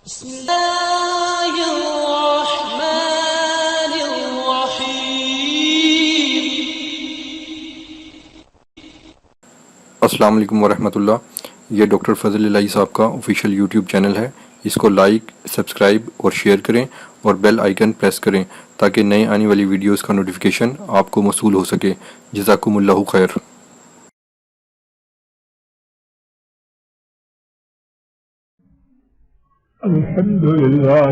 بسم الله الرحمن الرحيم. السلام علیکم ورحمۃ اللہ. یہ ڈاکٹر فضل الہی صاحب کا آفیشیل یوٹیوب چینل ہے. اس کو لائک، سبسکرائب اور شیئر کریں اور بیل آئیکن پریس کریں تاکہ نئے آنے والی ویڈیوز کا نوٹیفیکیشن آپ کو موصول ہو سکے. جزاکم اللہ خیر. الحمد لله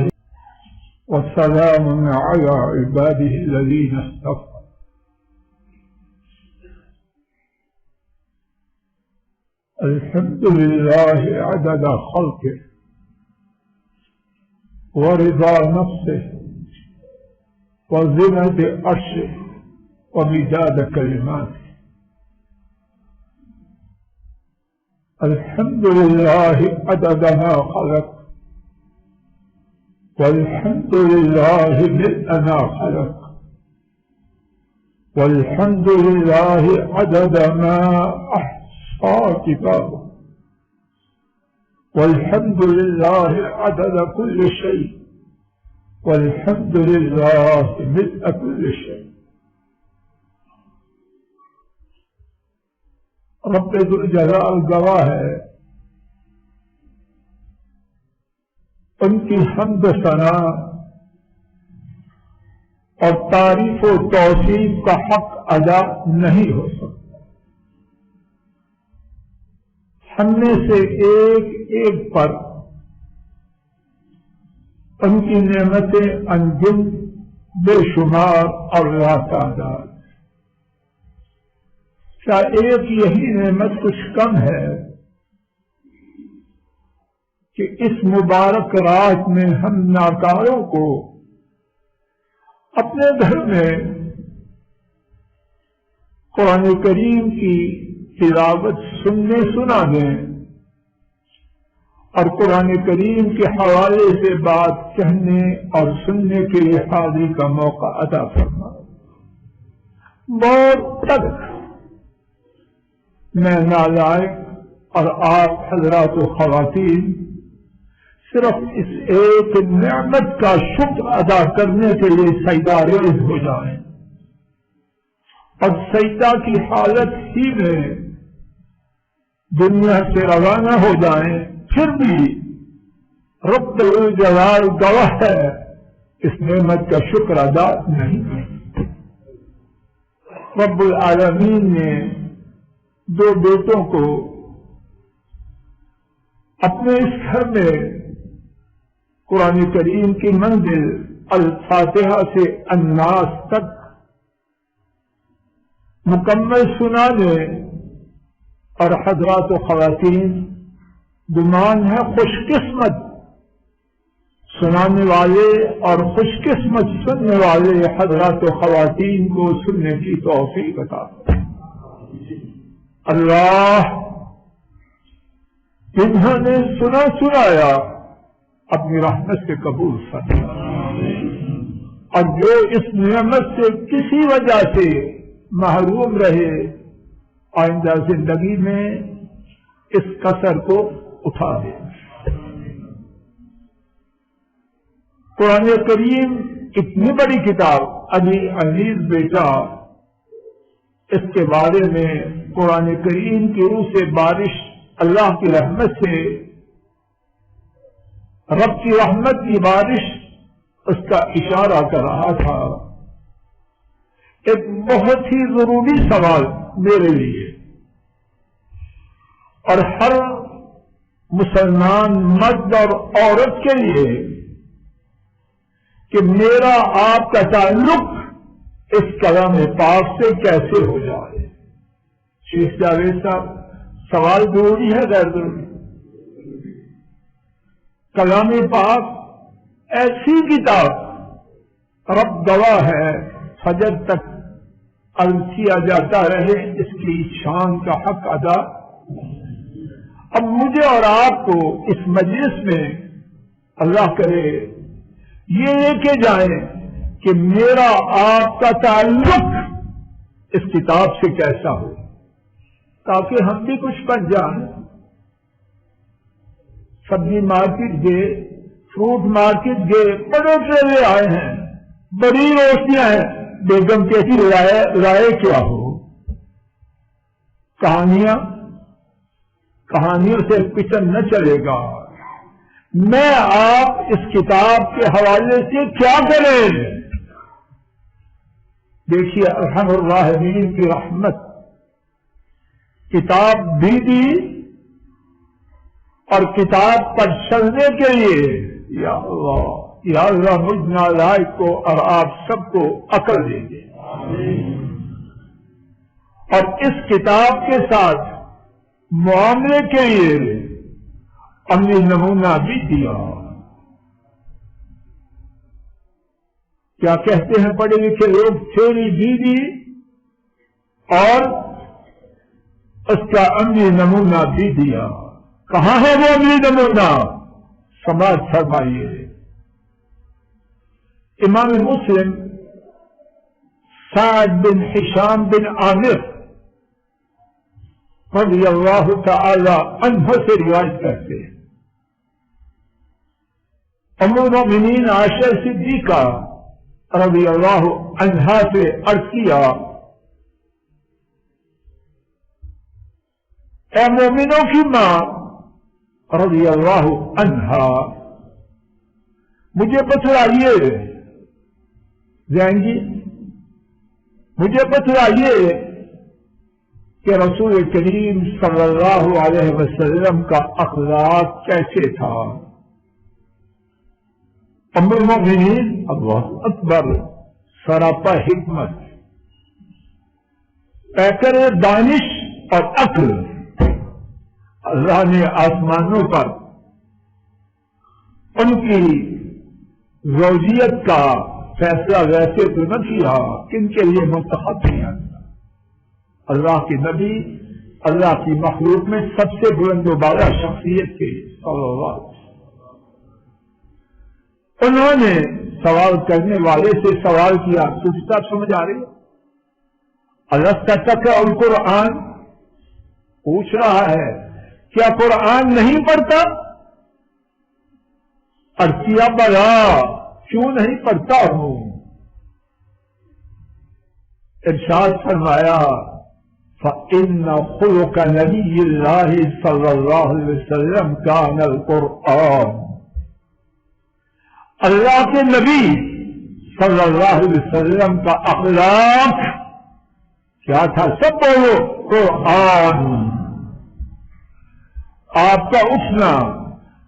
والسلام على عباده الذين اصطفى. الحمد لله عدد خلقه ورضا نفسه وزنة عرشه ومداد كلماته. الحمد لله عدد ما خلق والحمد لله ملء ما خلق والحمد لله عدد ما أحصى كتابه والحمد لله عدد كل شيء والحمد لله ملء كل شيء. رب ذو الجلال گواہ ہے، ان کی حمد و ثنا اور تعریف و توصیف کا حق ادا نہیں ہو سکتا. ہم میں سے ایک ایک پر ان کی نعمتیں انجم بے شمار اور لا تعداد. کیا ایک یہی نعمت کچھ کم ہے کہ اس مبارک رات میں ہم ناکاروں کو اپنے گھر میں قرآن کریم کی تلاوت سنا دیں اور قرآن کریم کے حوالے سے بات کہنے اور سننے کے لیے حاضری کا موقع عطا فرمائے. بہت تک میں نالائق اور آپ حضرات و خواتین صرف اس ایک نعمت کا شکر ادا کرنے کے لیے سجدہ ریز ہو جائیں اور سجدہ کی حالت ہی میں دنیا سے روانہ ہو جائیں، پھر بھی رب الجلال گواہ ہے اس نعمت کا شکر ادا نہیں کریں. رب العالمین نے دو بیٹوں کو اپنے اس گھر میں قرآن کریم کی منزل الفاتحہ سے الناس تک مکمل سنانے اور حضرات و خواتین گمان ہے خوش قسمت سنانے والے اور خوش قسمت سننے والے حضرات و خواتین کو سننے کی توفیق عطا فرمائے. اللہ جنہوں نے سنایا اپنی رحمت سے قبول فرمائے اور جو اس نعمت سے کسی وجہ سے محروم رہے آئندہ زندگی میں اس قصر کو اٹھا دے. قرآن کریم اتنی بڑی کتاب، علی عزیز بیٹا اس کے بارے میں قرآن کریم کی روح سے بارش اللہ کی رحمت سے رب کی رحمت کی بارش اس کا اشارہ کر رہا تھا. ایک بہت ہی ضروری سوال میرے لیے اور ہر مسلمان مرد اور عورت کے لیے کہ میرا آپ کا تعلق اس کلام پاک سے کیسے ہو جائے. شیخ جاوید صاحب، سوال ضروری ہے غیر ضروری؟ کلام پاک ایسی کتاب رب گواہ ہے فجر تک عرض کیا جاتا رہے اس کی شان کا حق ادا. اب مجھے اور آپ کو اس مجلس میں اللہ کرے یہ لے کے جائیں کہ میرا آپ کا تعلق اس کتاب سے کیسا ہو تاکہ ہم بھی کچھ بن جائیں. سبزی مارکیٹ گئے، فروٹ مارکیٹ گئے، بڑے ٹریلے آئے ہیں، بڑی روشنیاں ہیں، بیگم کیسی رائے کیا ہو؟ کہانیوں سے کچن نہ چلے گا۔ میں آپ اس کتاب کے حوالے سے کیا کریں؟ دیکھیے ارحم الراحمین کی رحمت، کتاب بھی دی اور کتاب پر چلنے کے لیے یا اللہ مجھ نالائق کو اور آپ سب کو عقل دے دے، اور اس کتاب کے ساتھ معاملے کے لیے عملی نمونہ بھی دیا۔ کیا کہتے ہیں پڑھے لکھے لوگ؟ تیری بیوی اور اس کا عملی نمونہ بھی دیا۔ کہاں ہے وہ عملی نمونہ؟ سماج فرمائیے۔ امام مسلم سعد بن ہشام بن عامر رضی اللہ تعالی عنہ سے روایت کرتے ہیں، ام المؤمنین عائشہ صدیقہ رضی اللہ عنہا سے عرض کیا، اے مومنوں کی ماں رضی اللہ عنہا، مجھے بتلائیے، جائیں گی مجھے بتلائیے کہ رسول کریم صلی اللہ علیہ وسلم کا اخلاق کیسے تھا؟ ام المؤمنین اللہ اکبر، سراپا حکمت، پیکر دانش اور عقل، اللہ نے آسمانوں پر ان کی زوجیت کا فیصلہ ویسے تو نہ کیا، کن کے لیے منتخب کیا؟ اللہ کے نبی اللہ کی مخلوق میں سب سے بلند و بالا شخصیت کے صلی اللہ علیہ وسلم، انہوں نے سوال کرنے والے سے سوال کیا، سوچتا سمجھ آ رہی ہے؟ اللہ تک القرآن پوچھ رہا ہے، کیا قرآن نہیں پڑھتا؟ ارچیا بلا، کیوں نہیں پڑھتا ہوں؟ ارشاد فرمایا، فَإِنَّ خُلُقَ نَبِيِّ اللَّهِ صلی اللہ علیہ وسلم كَانَ الْقُرْآنُ، اللہ کے نبی صلی اللہ علیہ وسلم کا اخلاق کیا تھا؟ سب بولو، قرآن۔ آپ کا اٹھنا،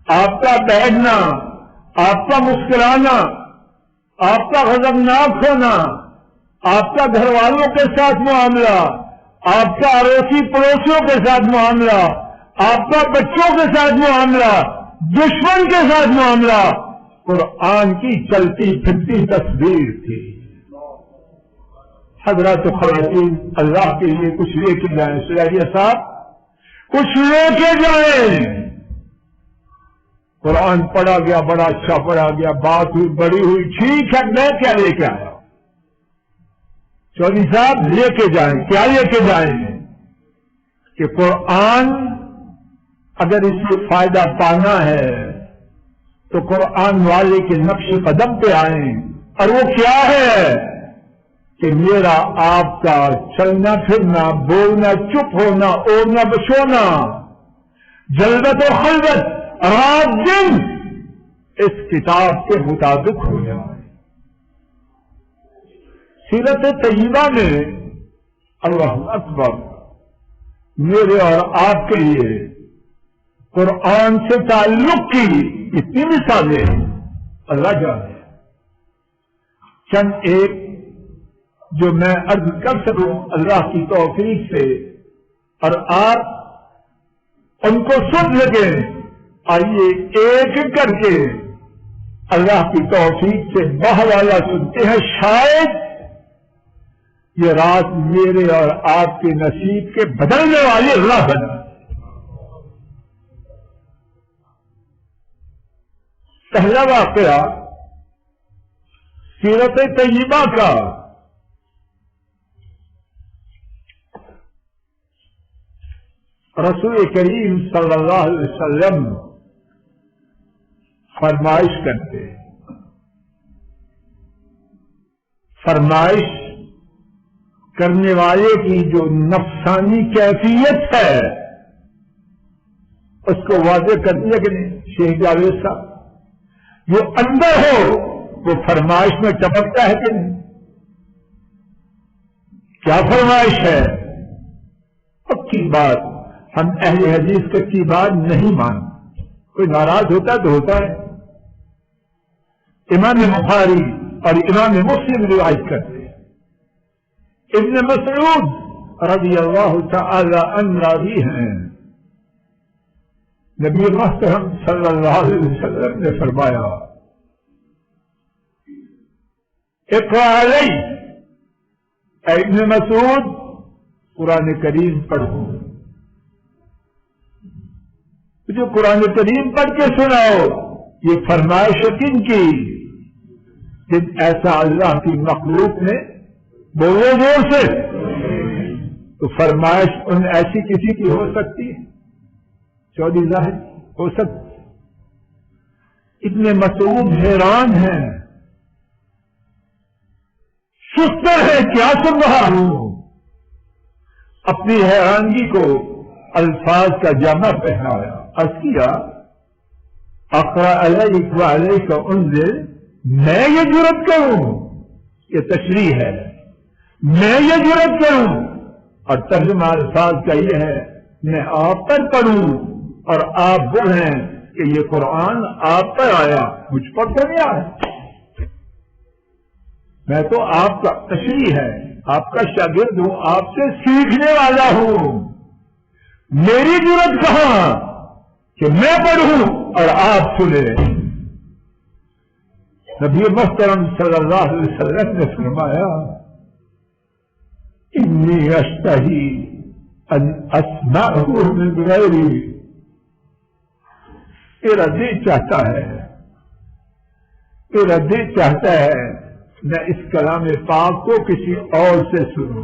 آپ کا بیٹھنا، آپ کا مسکرانا، آپ کا غضبناک ہونا، آپ کا گھر والوں کے ساتھ معاملہ، آپ کا اڑوسی پڑوسیوں کے ساتھ معاملہ، آپ کا بچوں کے ساتھ معاملہ، دشمن کے ساتھ معاملہ، قرآن کی چلتی پھرتی تصویر تھی۔ حضرات خواتین، اللہ کے لیے کچھ لے کے جائیں، سلیریہ صاحب کچھ لے کے جائیں۔ قرآن پڑھا گیا، بڑا اچھا پڑھا گیا، بات ہوئی، بڑی ہوئی، ٹھیک ہے، میں کیا لے کے آیا؟ چودھری صاحب لے کے جائیں، کیا لے کے جائیں؟ کہ قرآن اگر اس سے فائدہ پانا ہے تو قرآن والے کے نقش قدم پہ آئیں، اور وہ کیا ہے کہ میرا آپ کا چلنا پھرنا، بولنا، چپ ہونا، اوڑھنا بچھونا، جلوت و خلوت، رات دن اس کتاب کے مطابق ہو جائے۔ سیرت طیبہ میں اللہ اکبر میرے اور آپ کے لیے قرآن سے تعلق کی اتنی مثالیں ہیں، اللہ جانے۔ چند ایک جو میں عرض کر سکوں اللہ کی توفیق سے، اور آپ ان کو سن سکیں، آئیے ایک کر کے اللہ کی توفیق سے بہوالا سنتے ہیں، شاید یہ رات میرے اور آپ کے نصیب کے بدلنے والے اللہ بنے۔ پہلا واقعہ سیرت طیبہ کا، رسول کریم صلی اللہ علیہ وسلم فرمائش کرتے ہیں. فرمائش کرنے والے کی جو نفسانی کیفیت ہے اس کو واضح کر دیا کہ نہیں شیخ جاوید صاحب. جو اندر ہو وہ فرمائش میں چمکتا ہے کہ نہیں؟ کیا فرمائش ہے؟ پکی بات. ہم اہل حدیث کچی بات نہیں مانتے. کوئی ناراض ہوتا ہے تو ہوتا ہے. امام بخاری اور امام مسلم روایت کرتے ہیں. ابن مسعود رضی اللہ تعالی عنہ راوی ہیں. نبی محترم صلی اللہ علیہ وسلم نے فرمایا اقرأ علی اے ابن مسعود قرآن کریم پڑھو. جو قرآن کریم پڑھ کے سناؤ. یہ فرمائش کن کی؟ جن ایسا اللہ کی مخلوق نے بولے زور سے تو فرمائش ان ایسی کسی کی ہو سکتی ہے؟ چودھری ظاہر ہو سکتی. ابن مسعود حیران ہیں. سستر ہے کیا سن رہا ہوں. اپنی حیرانگی کو الفاظ کا جامع پہنایا. عرض کیا اقرأ علیک وعلیک انزل. میں یہ جرأت کروں؟ یہ تشریح ہے. میں یہ جرأت کروں. اور ترجمہ الفاظ کا یہ ہے میں آپ پر پڑھوں اور آپ بولیں کہ یہ قرآن آپ پر آیا مجھ پر تو نہیں آیا. میں تو آپ کا تشریح ہے آپ کا شاگرد ہوں آپ سے سیکھنے والا ہوں. میری جرأت کہاں کہ میں پڑھوں اور آپ سنیں. نبی محترم صلی اللہ علیہ وسلم نے فرمایا انی اشتہی ان اسمعہ من غیری. میرا دل چاہتا ہے میں اس کلام پاک کو کسی اور سے سنوں.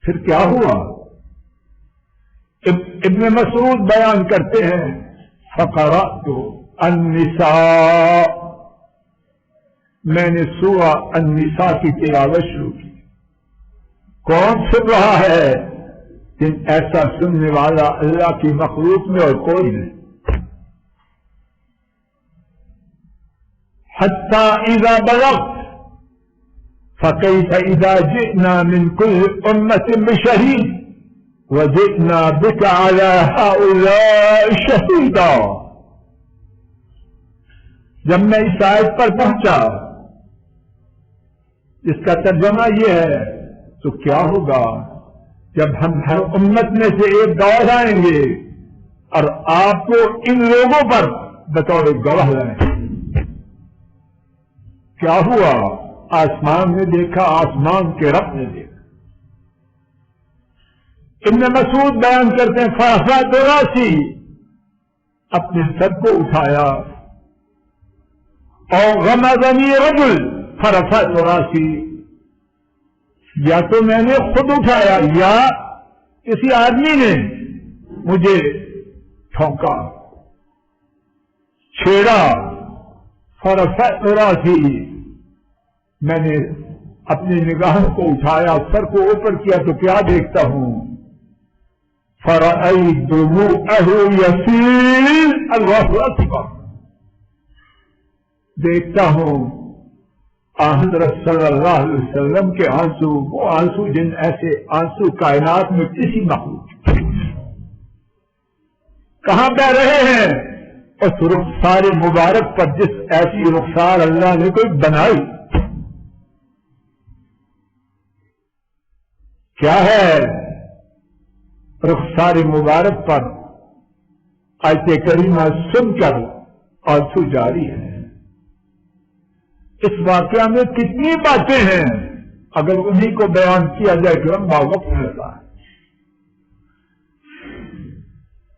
پھر کیا ہوا؟ ابن مسعود بیان کرتے ہیں فقرأت النساء. میں نے سورہ النساء کی تلاوت شروع کی. کون سن رہا ہے؟ جن ایسا سننے والا اللہ کی مخلوق میں اور کوئی نہیں. حتی اذا بلغت فکیف اذا جئنا من كل امة بشہید وجئنا بك على هؤلاء شہیدا. جب میں اس آیت پر پہنچا جس کا ترجمہ یہ ہے تو کیا ہوگا جب ہم ہر امت میں سے ایک گواہ لائیں گے اور آپ کو ان لوگوں پر بطور گواہ لائیں گے. کیا ہوا؟ آسمان نے دیکھا آسمان کے رب نے دیکھا. ابن مسعود بیان کرتے ہیں فرفعت راسی. اپنے سر کو اٹھایا اور غمزنی رجل فرفعت راسی. یا تو میں نے خود اٹھایا یا کسی آدمی نے مجھے ٹھونکا چھیڑا. فرفعت راسی. میں نے اپنی نگاہوں کو اٹھایا سر کو اوپر کیا تو کیا دیکھتا ہوں؟ فرأيت دموعه يسيل. اللہ اکبر. دیکھتا ہوں حضرت صلی اللہ علیہ وسلم کے آنسو. وہ آنسو جن ایسے آنسو کائنات میں کسی مخلوق کہاں بہ رہے ہیں؟ اس رخسار مبارک پر جس ایسی رخسار اللہ نے کوئی بنائی. کیا ہے؟ رخسار مبارک پر آیت کریمہ سن کر آنسو جاری ہے. اس واقعہ میں کتنی باتیں ہیں اگر انہیں کو بیان کیا جائے تو لمبا وقت لگتا ہے.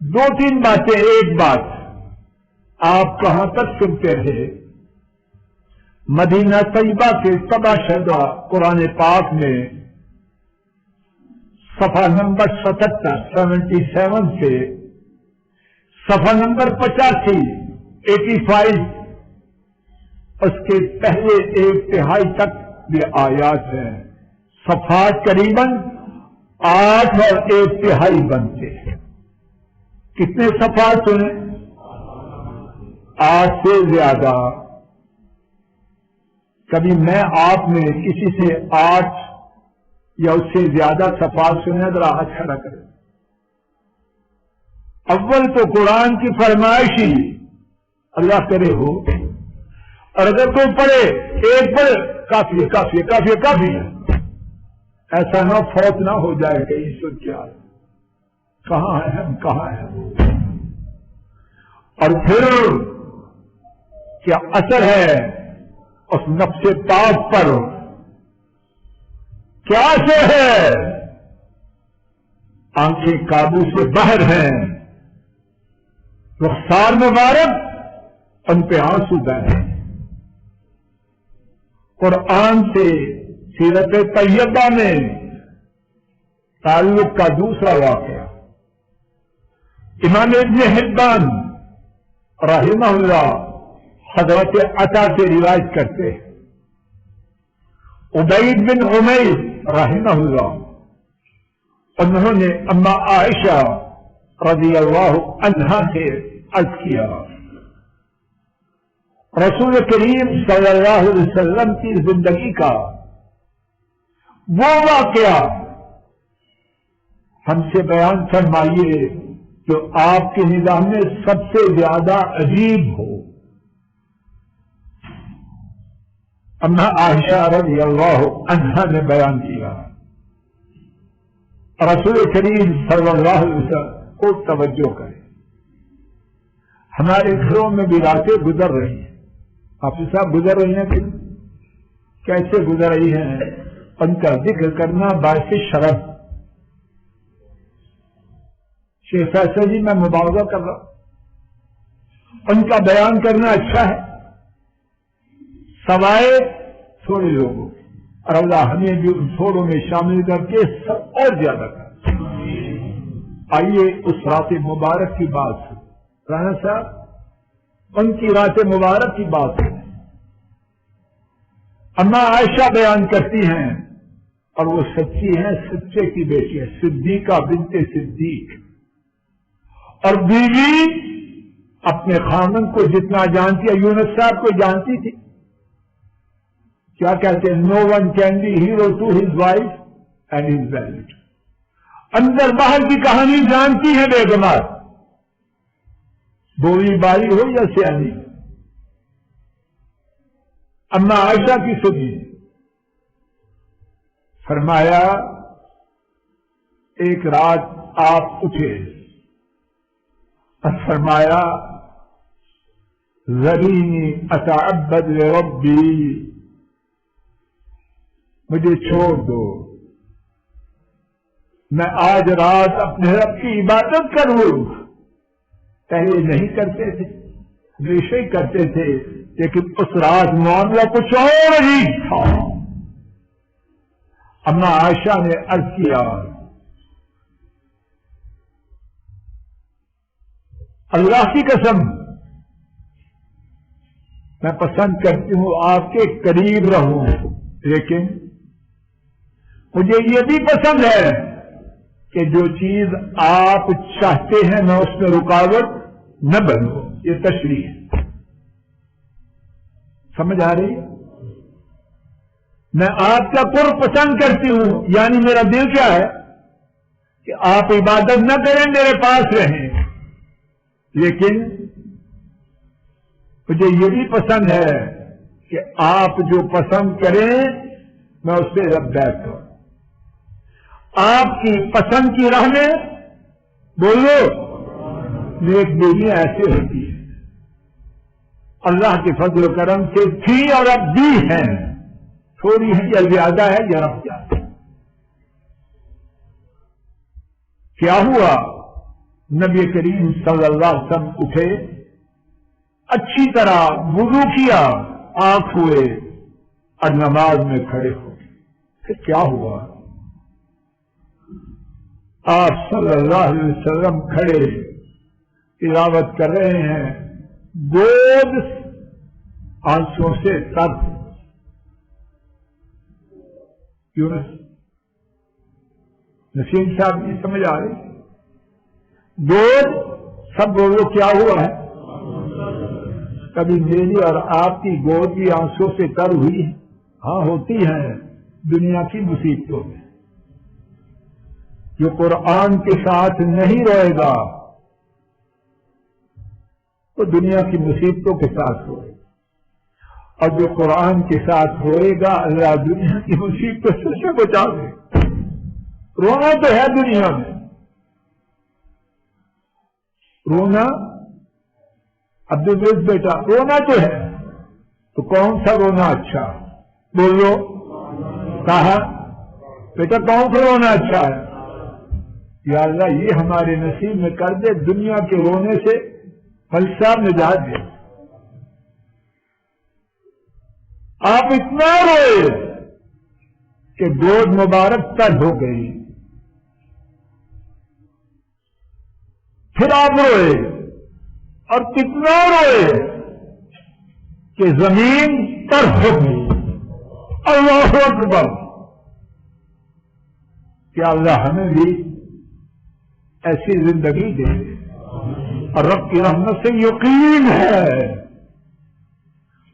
دو تین باتیں. ایک بات آپ کہاں تک سنتے تھے؟ مدینہ طیبہ کے تباہ شدہ قرآن پاک میں صفحہ نمبر 77 سے صفحہ نمبر 85 اس کے پہلے 1/3 تک یہ آیات ہیں. صفحات قریباً 8 اور 1/3 بنتے ہیں. کتنے صفحات سنیں؟ 8 سے زیادہ. کبھی میں آپ میں کسی سے 8 یا اس سے زیادہ صفحات سنے ذرا ہاتھ کھڑا کریں. اول تو قرآن کی فرمائش ہی اللہ کرے ہو، اور اگر کوئی پڑھے ایک پڑھے کافی کافی کافی کافی ہے. ایسا نہ فوت نہ ہو جائے کہ ایشور کیا کہاں ہے ہم کہاں ہیں. اور پھر کیا اثر ہے اس نفس پاک پر، کیا اثر ہے؟ آنکھیں قابو سے باہر ہیں، رخسار مبارک ان پہ آنسو بہ رہے ہیں. قرآن سے سیرت طیبہ میں تعلق کا دوسرا واقعہ امام ابن حبان رحمہ اللہ حضرت عطا سے روایت کرتے ہیں. عبید بن عمیر رحمہ اللہ انہوں نے اما عائشہ رضی اللہ عنہا سے عرض کیا رسول کریم صلی اللہ علیہ وسلم کی زندگی کا وہ واقعہ ہم سے بیان فرمائیے جو آپ کے نظام میں سب سے زیادہ عجیب ہو. اما عائشہ رضی اللہ عنہا نے بیان کیا رسول کریم صلی اللہ علیہ وسلم کو توجہ کرے. ہمارے گھروں میں بھی راتیں گزر رہی ہیں. حافظ صاحب گزر رہی ہیں کہ کیسے گزر رہی ہیں؟ ان کا ذکر کرنا باعث شرف. شیخ فیصل جی میں مباحثہ کر رہا ہوں، ان کا بیان کرنا اچھا ہے سوائے تھوڑے لوگوں، اور اللہ ہمیں بھی ان تھوڑوں میں شامل کر کے سب اور زیادہ کر. آئیے اس رات مبارک کی بات ہے. رانا صاحب ان کی رات مبارک کی بات ہے. اما عائشہ بیان کرتی ہیں اور وہ سچی ہیں، سچے کی بیٹی ہے، صدیقہ بنت صدیق. اور بیوی اپنے خاوند کو جتنا جانتی ہے، یونس صاحب کو جانتی تھی. کیا کہتے ہیں؟ No one can be hero to his wife and his world. اندر باہر کی کہانی جانتی ہے بیگمار، بولی باری ہو یا سیانی. اما عائشہ کی سنی فرمایا ایک رات آپ اٹھے اور فرمایا ذرینی اتعبد لربی، مجھے چھوڑ دو، میں آج رات اپنے رب کی عبادت کروں. پہلے نہیں کرتے تھے، ہمیشہ ہی کرتے تھے، لیکن اس رات معاملہ کچھ اور ہی تھا. اما عائشہ نے عرض کیا اللہ کی قسم میں پسند کرتی ہوں آپ کے قریب رہوں، لیکن مجھے یہ بھی پسند ہے کہ جو چیز آپ چاہتے ہیں میں اس میں رکاوٹ نہ بنوں. یہ تشریح ہے، سمجھ آ رہی ہے؟ میں آپ کا قرب پسند کرتی ہوں، یعنی میرا دل کیا ہے کہ آپ عبادت نہ کریں، میرے پاس رہیں، لیکن مجھے یہ بھی پسند ہے کہ آپ جو پسند کریں میں اس پہ رب بیٹھ کروں. آپ کی پسند کی راہ میں بولو نیک بیویاں ایسے ہوتی ہیں، اللہ کے فضل و کرم سے تھی اور اب بھی ہیں، تھوڑی ہے یا زیادہ ہے یا رب زیادہ. کیا ہوا؟ نبی کریم صلی اللہ علیہ وسلم اٹھے، اچھی طرح وضو کیا، آنکھ ہوئے اور نماز میں کھڑے ہو گئے. پھر کیا ہوا؟ آپ صلی اللہ علیہ وسلم کھڑے، تلاوت کر رہے ہیں، گود آنسوں سے تر. کیوں نسیم صاحب کی سمجھ آ رہی؟ گود سب بولو کیا ہوا ہے؟ کبھی میری اور آپ کی گود بھی آنسوں سے تر ہوئی ہے؟ ہاں ہوتی ہے دنیا کی مصیبتوں میں. جو قرآن کے ساتھ نہیں روئے گا تو دنیا کی مصیبتوں کے ساتھ روئے گا، اور جو قرآن کے ساتھ روئے گا اللہ دنیا کی مصیبتوں سے بچا دے. رونا تو ہے دنیا میں، رونا عبد العزیز بیٹا رونا تو ہے، تو کون سا رونا اچھا؟ بولو کہا بیٹا کون سا رونا اچھا ہے؟ یا اللہ یہ ہمارے نصیب میں کر دے، دنیا کے رونے سے فلسفہ نجات دے. آپ اتنا روئے کہ گود مبارک تر ہو گئی، پھر آپ روئے اور کتنا روئے کہ زمین تر ہو گئی. اللہ اکبر. کیا اللہ ہمیں بھی ایسی زندگی دے، اور رب کی رحمت سے یقین ہے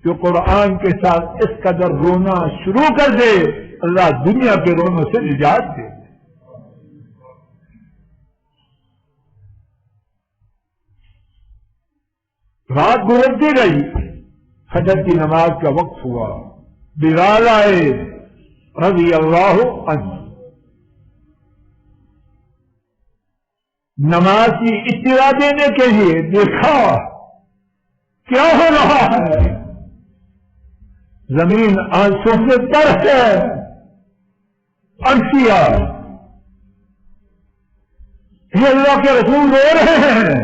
جو قرآن کے ساتھ اس قدر رونا شروع کر دے اللہ دنیا کے رونوں سے نجات دے. رات گزرتی گئی، فجر کی نماز کا وقت ہوا، بلال آئے رضی اللہ عنہ. نماز کی اطلاع دینے کے لیے دیکھا کیا ہو رہا ہے، زمین آنسوں سے تر ہے. عرض یہ اللہ کے رسول رو رہے ہیں،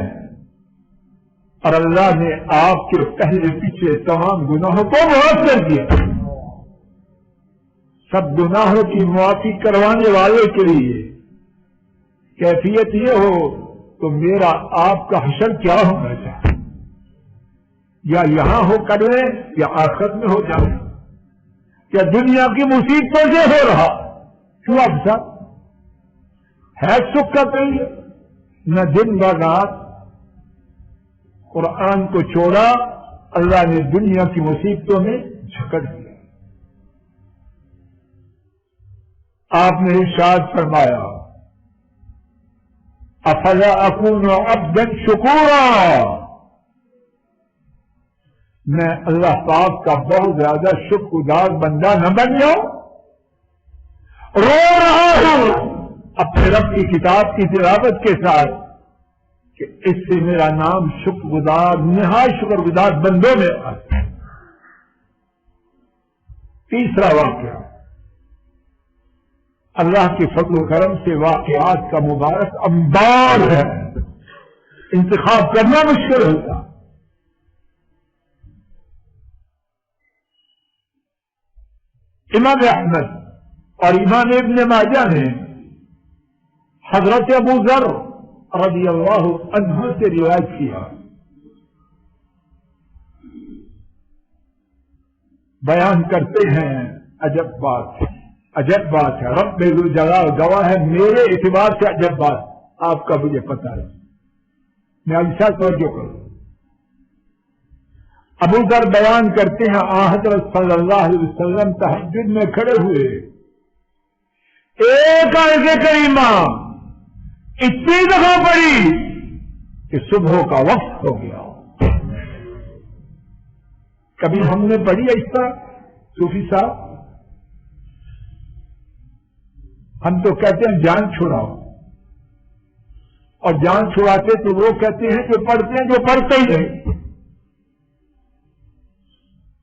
اور اللہ نے آپ کے پہلے پیچھے تمام گناہوں کو معاف کر دیا. سب گناہوں کی معافی کروانے والے کے لیے کیفیت یہ ہو تو میرا آپ کا حشر کیا ہونا چاہیے؟ یا یہاں ہو کر لیں یا آخرت میں ہو جائے. کیا دنیا کی مصیبتوں سے ہو رہا؟ کیوں اب صاحب ہے سکھ کا کہیں نہ دن ب رات قرآن کو چھوڑا، اللہ نے دنیا کی مصیبتوں میں جھکڑ دیا. آپ نے ارشاد فرمایا افلا اکون عبدا شکورا، میں اللہ پاک کا بہت زیادہ شکر گزار بندہ نہ بن جاؤں؟ رو رہا ہوں اپنے رب کی کتاب کی تلاوت کے ساتھ کہ اس سے میرا نام شکر گزار نہایت شکر گزار بندوں میں آتا ہے. تیسرا واقعہ اللہ کے فضل و کرم سے واقعات کا مبارک انبار ہے، انتخاب کرنا مشکل ہوتا. امام احمد اور امام ابن ماجہ نے حضرت ابو ذر رضی اللہ عنہ سے روایت کیا، بیان کرتے ہیں عجب بات ہے، رب ذوالجلال گواہ ہے میرے اعتبار سے عجب بات آپ کا مجھے پتہ ہے. میں ایسا توجہ کروں. ابو ذر بیان کرتے ہیں حضرت صلی اللہ علیہ وسلم تہجد میں کھڑے ہوئے، ایک آیت کریمہ اتنی دفعہ پڑی کہ صبح کا وقت ہو گیا. کبھی ہم نے پڑھی اس طرح صوفی صاحب؟ ہم تو کہتے ہیں جان چھڑاؤ، اور جان چھڑاتے تو وہ کہتے ہیں جو پڑھتے ہیں جو پڑھتے ہی نہیں.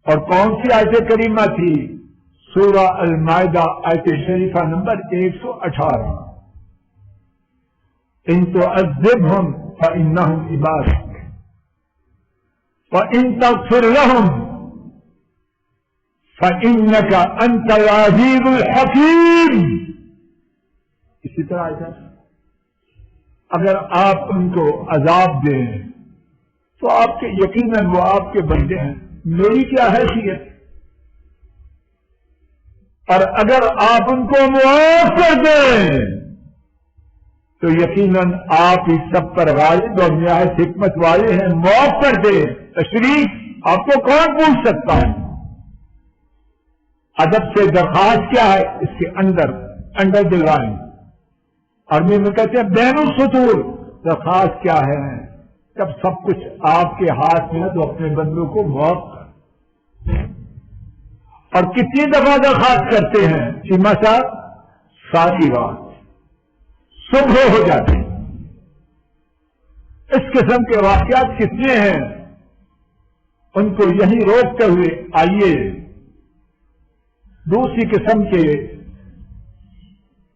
اور کون سی آیت کریمہ تھی؟ سورہ المائدہ آیت شریفہ نمبر 118. ان تعذبهم فإنهم عبادك وإن تغفر لهم فإنك أنت العزيز الحكيم. اسی طرح اگر آپ ان کو عذاب دیں تو آپ کے یقیناً وہ آپ کے بندے ہیں، میری کیا حیثیت؟ اور اگر آپ ان کو معاف کر دیں تو یقیناً آپ ہی سب پر غالب اور نہایت حکمت والے ہیں، معاف کر دیں۔ تشریف آپ کو کون پوچھ سکتا ہے؟ ادب سے درخواست کیا ہے؟ اس کے انڈر دی لائن، عربی میں کہتے ہیں بین السطور۔ درخواست کیا ہے؟ جب سب کچھ آپ کے ہاتھ میں ہے تو اپنے بندوں کو معاف کر۔ اور کتنی دفعہ درخواست کرتے ہیں سیما صاحب؟ ساری رات، صبح ہو جاتی۔ اس قسم کے واقعات کتنے ہیں؟ ان کو یہی روکتے ہوئے آئیے دوسری قسم کے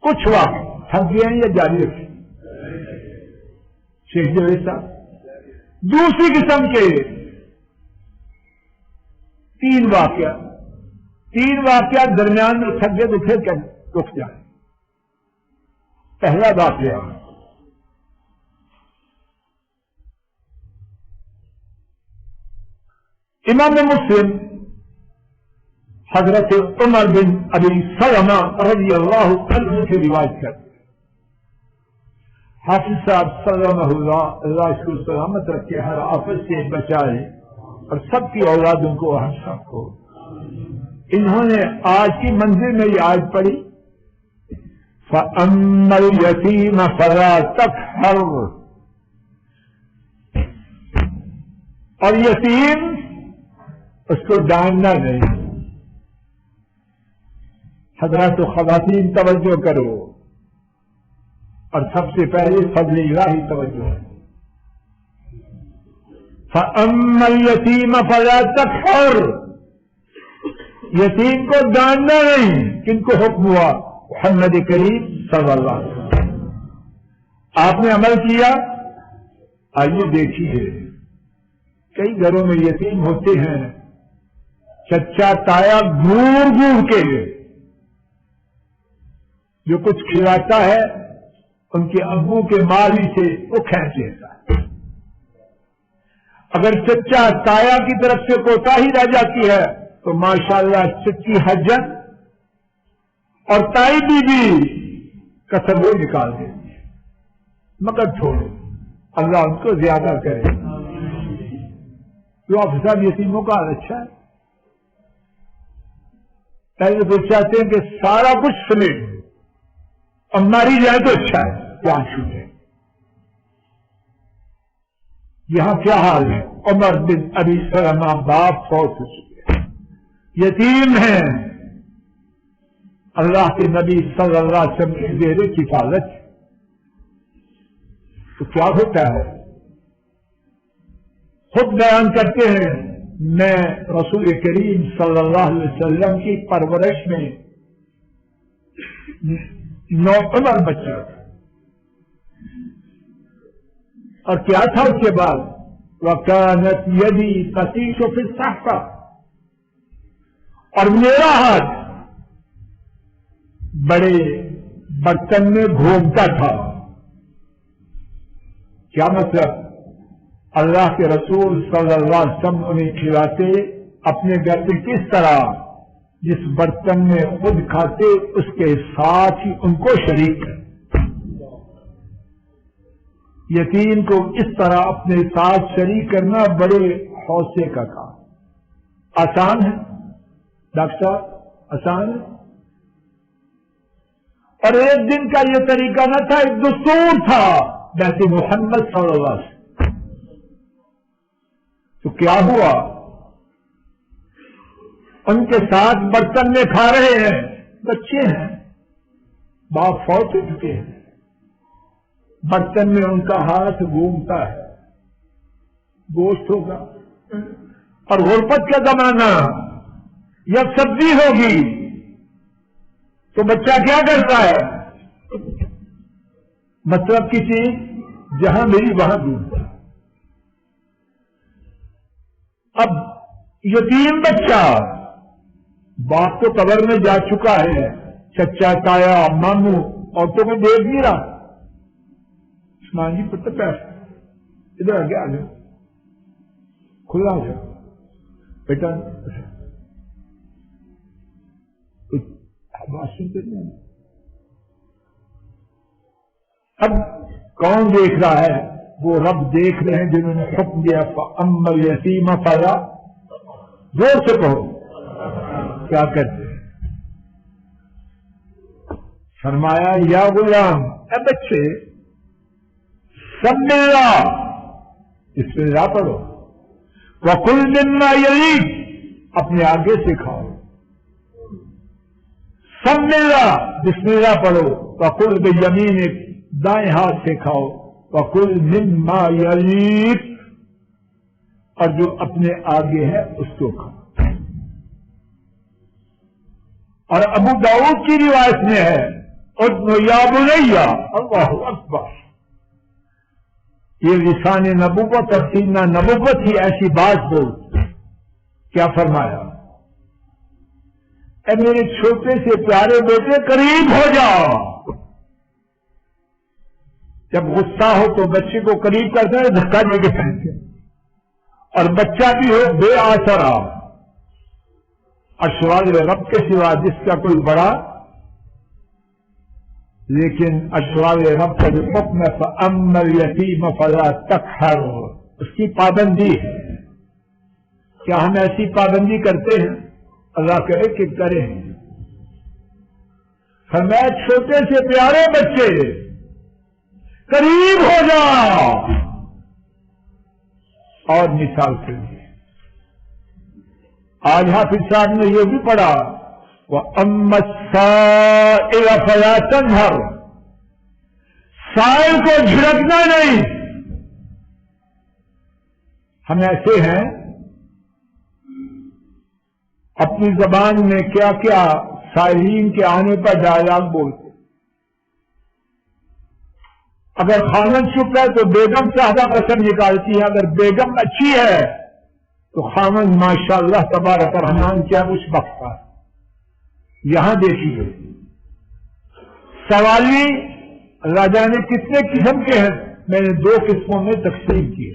کچھ واقع تھک ہیں یا جاری رکھیں؟ شیخ جوید صاحب، دوسری قسم کے تین واقعات درمیان میں تھک گئے تو پھر کیا رک جائیں۔ پہلا واقعہ، امام مسلم حضرت عمر بن ابی سلمہ رضی اللہ عنہ سے روایت کرتے، حافظ صاحب سلمہ اللہ اس کو سلامت رکھے، ہر آفت سے بچائے اور سب کی اولادوں کو ہم سب کو۔ انہوں نے آج کی منزل میں یہ آیت پڑھی، فَأَمَّا الْيَتِيمَ فَلَا تَقْهَرْ، اور یتیم اس کو ڈانٹنا نہیں۔ حضرات و خواتین توجہ کرو، اور سب سے پہلے فضل الہی توجہ ہے۔ فَأَمَّا الْيَتِيمَ فَلَا تَقْهَرْ، یتیم کو ڈانٹنا نہیں۔ کن کو حکم ہوا؟ محمد کریم صلی اللہ علیہ وسلم۔ آپ نے عمل کیا؟ آئیے دیکھیے، کئی گھروں میں یتیم ہوتے ہیں، چچا تایا گور گور کے جو کچھ کھلاتا ہے ان کے ابو کے مال ہی سے وہ کھینچ لیتا ہے۔ اگر چچا تایا کی طرف سے کوتاہی رہ جاتی ہے تو ماشاءاللہ چچی حجت اور تائی بی بی کا سب وہ نکال دیتی ہے، مگر چھوڑو، اللہ ان کو زیادہ کرے۔ تو آپ صاحب یتیموں کا حال اچھا ہے، پہلے تو چاہتے ہیں کہ سارا کچھ سنے اور ماری جائے تو اچھا ہے، کیا چھوٹے۔ یہاں کیا حال ہے؟ عمر بن ابی سلمہ باپ فوت ہو چکے، یتیم ہیں، اللہ کے نبی صلی اللہ علیہ وسلم کی زیر کفالت، تو کیا ہوتا ہے؟ خود بیان کرتے ہیں، میں رسول کریم صلی اللہ علیہ وسلم کی پرورش میں نوعمر بچہ تھا، اور کیا تھا اس کے بعد؟ وَكَانَتْ يَدِي تَطِيشُ فِي الصَّحْفَةِ، اور میرا ہاتھ بڑے برتن میں گھومتا تھا۔ کیا مطلب؟ اللہ کے رسول صلی اللہ علیہ وسلم انہیں کھلاتے اپنے گھر میں کس طرح؟ جس برتن میں خود کھاتے اس کے ساتھ ہی ان کو شریک کرتے۔ یتیم کو اس طرح اپنے ساتھ شریک کرنا بڑے حوصلے کا کام، آسان ہے ڈاکٹر صاحب، آسان ہے؟ اور ایک دن کا یہ طریقہ نہ تھا، ایک دستور تھا بیت محمد صلی اللہ علیہ وسلم۔ تو کیا ہوا؟ ان کے ساتھ برتن میں کھا رہے ہیں، بچے ہیں، باپ فوت ہو چکے ہیں، برتن میں ان کا ہاتھ گھومتا ہے، گوشت ہوگا، اور غربت کا زمانہ، یا سبزی ہوگی تو بچہ کیا کرتا ہے؟ مطلب کی چیز جہاں ملی وہاں ڈھونڈتا ہے۔ اب یتیم بچہ باپ تو قبر میں جا چکا ہے، چچا تایا ماموں عورتوں کو دیکھ نہیں رہا، عثمان جی پتہ پیسہ ادھر آگے آ گئے، کھلا ہو جائے بیٹا بات سنتے نہیں. اب کون دیکھ رہا ہے؟ وہ رب دیکھ رہے ہیں جنہوں نے حکم دیا فَأَمَّا الْيَتِيمَ فَلَا. زور سے کہو کیا کرتے ہیں؟ فرمایا یا غلام، اے بچے سب مل رہا اس میں را پڑھو. وَكُلْ مِمَّا يَلِيكَ، اپنے آگے سے کھاؤ. سب مل رہا بسم اللہ پڑھو. وَكُلْ بِيَمِينِكَ، دائیں ہاتھ سے کھاؤ. وَكُلْ مِمَّا يَلِيكَ، اور جو اپنے آگے ہے اس کو کھاؤ. اور ابو داؤد کی روایت میں ہے اُذْنُ یا بنیا، اللہ اکبر. یہ لسان نبوت اور سینہ نبوت ہی ایسی بات بول. کیا فرمایا؟ اے میرے چھوٹے سے پیارے بیٹے قریب ہو جاؤ. جب غصہ ہو تو بچے کو قریب کرتے ہیں دھکا دے کے پھینکتے ہیں، اور بچہ بھی ہو بے آسرا. اشوال رب کے سوا جس کا کوئی بڑا، لیکن اشوال رب کا جو حکم ہے فَأَمَّا الْيَتِيمَ فَلَا تَقْهَرْ، اس کی پابندی ہے. کیا ہم ایسی پابندی کرتے ہیں؟ اللہ کرے کہ کریں. فرمایا چھوٹے سے پیارے بچے قریب ہو جاؤ. اور مثال کے لیے آج حافظ صاحب نے یہ بھی پڑھا وَأَمَّا السَّائِلَ فَلَا تَنْهَرْ، سائل کو جھڑکنا نہیں. ہم ایسے ہیں اپنی زبان میں کیا کیا سائلین کے آنے پر ڈائلاگ بولتے. اگر خامن چپ ہے تو بیگم صاحبہ قسم نکالتی ہے، اگر بیگم اچھی ہے تو خامن ماشاء اللہ تبارک الرحمن کیا کچھ بخشتا ہے. یہاں دیکھیے سوالی اللہ جانے کتنے قسم کے ہیں. میں نے 2 قسموں میں تقسیم کی.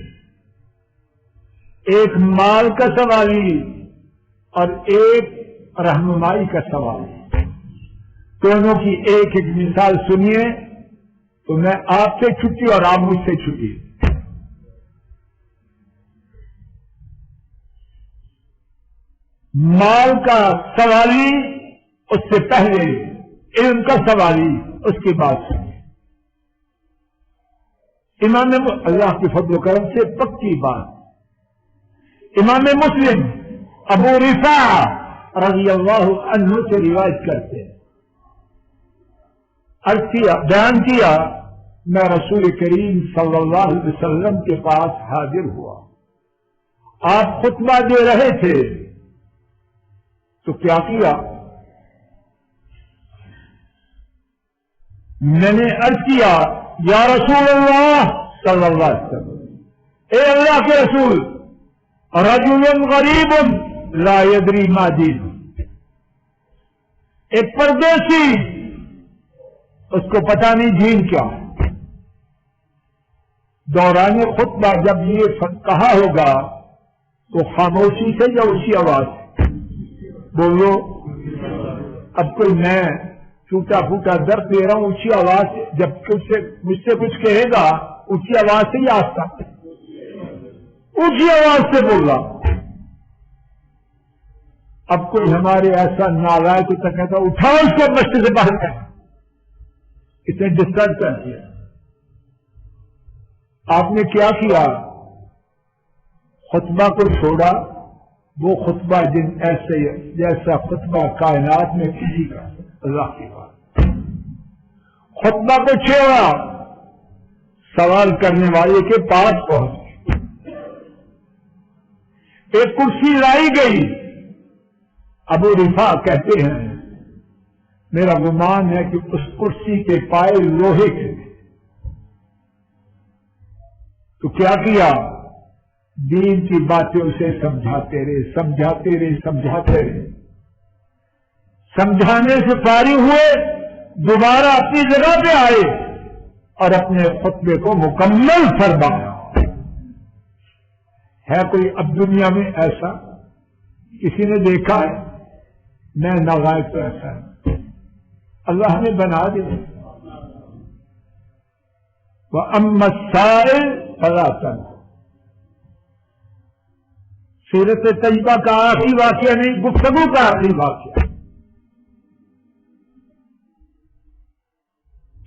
ایک مال کا سوالی اور ایک رہنمائی کا سوال. دونوں کی ایک ایک مثال سنیے تو میں آپ سے چھٹی اور آپ مجھ سے چھٹی. مال کا سوالی اس سے پہلے علم کا سوالی اس کی بات سنیے. امام اللہ کے فضل و کرم سے پکی بات. امام مسلم ابو رفاع رضی اللہ عنہ سے روایت کرتے ہیں، بیان کیا میں رسول کریم صلی اللہ علیہ وسلم کے پاس حاضر ہوا. آپ خطبہ دے رہے تھے تو کیا کیا؟ میں نے عرض کیا یا رسول اللہ صلی اللہ علیہ وسلم، اے اللہ کے رسول، رجل غریب لا يدری ما دین، ایک پردیسی اس کو پتہ نہیں دین کیا ہے. دوران خطبہ جب یہ کہا ہوگا تو خاموشی سے یا اونچی آواز بولو. اب کوئی میں ٹوٹا پھوٹا درد دے رہا ہوں اونچی آواز سے، جب مجھ سے کچھ کہے گا اونچی آواز سے یا آہستہ؟ اونچی آواز سے بول رہا. اب کوئی ہمارے ایسا نالائق تو کہتا اٹھاؤ اس کو مسجد سے باہر کر، اسے ڈسٹرب کر دیا. آپ نے کیا کیا؟ خطبہ کو چھوڑا. وہ خطبہ ایسے جیسا خطبہ کائنات میں کسی کا اللہ کی بات. خطبہ کو چھوڑا، سوال کرنے والے کے پاس پہنچ. ایک کرسی لائی گئی. ابو رفاع کہتے ہیں میرا گمان ہے کہ اس کرسی کے پائے لوہے کے. تو کیا کیا؟ دین کی باتیں اسے سمجھاتے رہے. سمجھانے سے فارغ ہوئے، دوبارہ اپنی جگہ پہ آئے اور اپنے خطبے کو مکمل فرمایا. ہے کوئی اب دنیا میں ایسا کسی نے دیکھا ہے؟ میں ناغائب تو ایسا ہے اللہ نے بنا دیا. وَأَمَّا السَّائِلُ فَلَا تَنْهَرْ. سیرت طیبہ کا آخری واقعہ نہیں، گفتگو کا آخری واقعہ.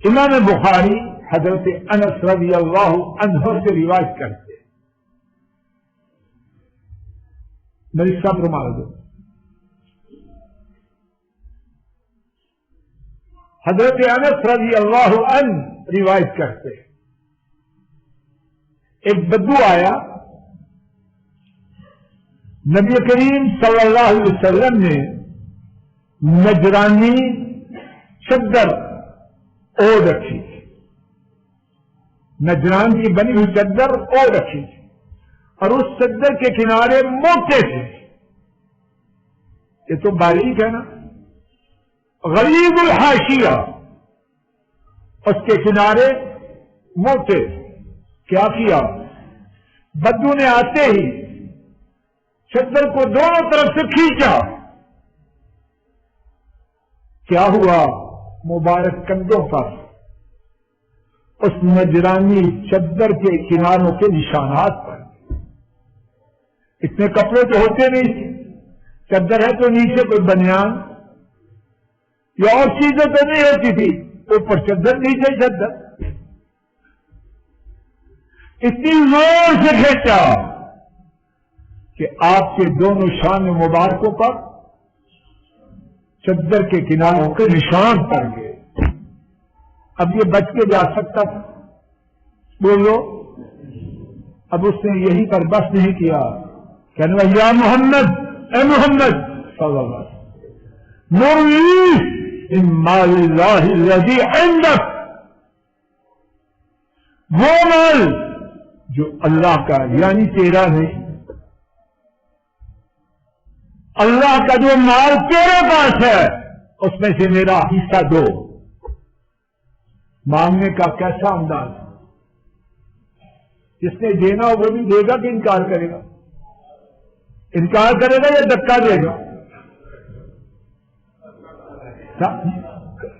امام بخاری حضرت انس رضی اللہ عنہ سے روایت کرتے. میری صبر مار دو. حضرت انس رضی اللہ عنہ روایت کرتے. ایک بدو آیا، نبی کریم صلی اللہ علیہ وسلم نے نجرانی چادر اوڑھ رکھی، نجران کی بنی ہوئی چادر اوڑھ رکھی اور اس چادر کے کنارے موٹے تھے. یہ تو باریک ہے نا، غلیظ الحاشیہ، اس کے کنارے موٹے. کیا کیا؟ بدو نے آتے ہی چادر کو دونوں طرف سے کھینچا. کیا ہوا؟ مبارک کندھوں پر اس نجرانی چادر کے کناروں کے نشانات پر. اتنے کپڑے تو ہوتے نہیں تھے، چادر ہے تو نیچے کوئی بنیان یا اور چیزیں تو نہیں ہوتی تھی، اوپر چادر نیچے چادر. اتنی زور سے کھینچا کہ آپ کے دونوں شان مبارکوں پر چادر کے کناروں کے نشان پڑ گئے. اب یہ بچ کے جا سکتا تھا؟ بولو. اب اس نے یہی پر بس نہیں کیا، کہنے لگا یا محمد، اے محمد صلی اللہ علیہ وسلم، مرنی ان مال اللہ الذی عندک، وہ مال جو اللہ کا یعنی تیرا نہیں، اللہ کا جو مال تیرے پاس ہے اس میں سے میرا حصہ دو. مانگنے کا کیسا انداز! جس نے دینا وہ بھی دے گا کہ انکار کرے گا؟ انکار کرے گا یا دھکا دے گا؟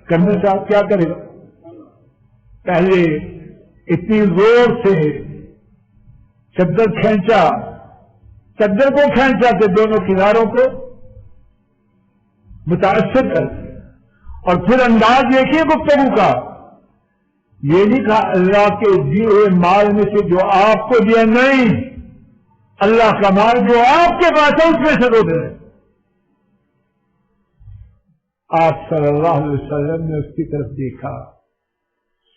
کرنے صاحب کیا کرے گا؟ پہلے اتنی زور سے چادر کھینچا، چادر کو کھینچا کہ دونوں کناروں کو متاثر کر دیا. اور پھر انداز دیکھیے گفتگو کا. یہ نہیں کہا اللہ کے دیے ہوئے مال میں سے جو آپ کو دیا، نہیں، اللہ کا مال جو آپ کے پاس ہے اس میں سے دو دے. آپ صلی اللہ علیہ وسلم نے اس کی طرف دیکھا،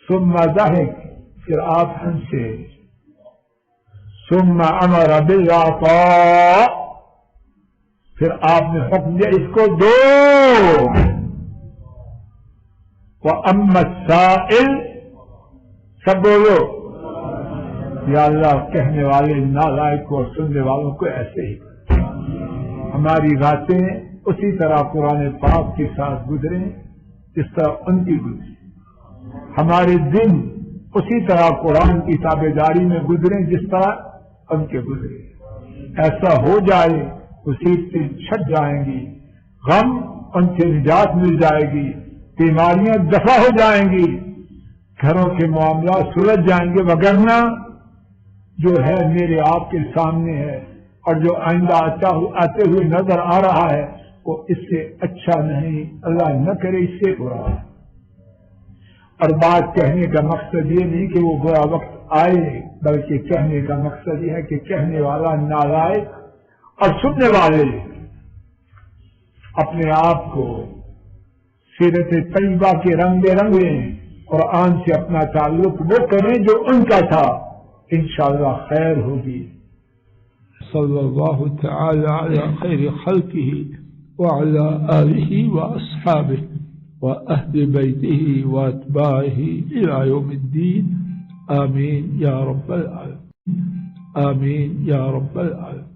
ثم ضحک، پھر آپ ہنسے، ثم امر بالعطاء، پھر آپ نے حکم دیا اس کو دو. وَأَمَّا السَّائِلُ، سب بولو یا اللہ. کہنے والے نالائق کو اور سننے والوں کو ایسے ہی. ہماری راتیں اسی طرح قرآن پاک کے ساتھ گزریں جس طرح ان کی گزری. ہمارے دن اسی طرح قرآن کی تابعداری میں گزریں جس طرح ان کے گزرے. ایسا ہو جائے مصیبتیں چھٹ جائیں گی، غم ان سے نجات مل جائے گی، بیماریاں دفع ہو جائیں گی، گھروں کے معاملات سلجھ جائیں گے. وگرنہ جو ہے میرے آپ کے سامنے ہے اور جو آئندہ آتے ہوئے نظر آ رہا ہے وہ اس سے اچھا نہیں، اللہ نہ کرے اس سے برا. اور بات کہنے کا مقصد یہ نہیں کہ وہ برا وقت آئے، بلکہ کہنے کا مقصد یہ ہے کہ کہنے والا نالائق اور سننے والے اپنے آپ کو سیرت طیبہ کے رنگ رنگیں، قرآن سے اپنا تعلق وہ کریں جو ان کا تھا. انشاءاللہ خیر ہوگی. صلی اللہ تعالی علی خیر خلقہ وعلی آلہ واصحابہ وأهل بيته وأتباعه إلى يوم الدين. آمين يا رب العالمين. آمين يا رب العالمين.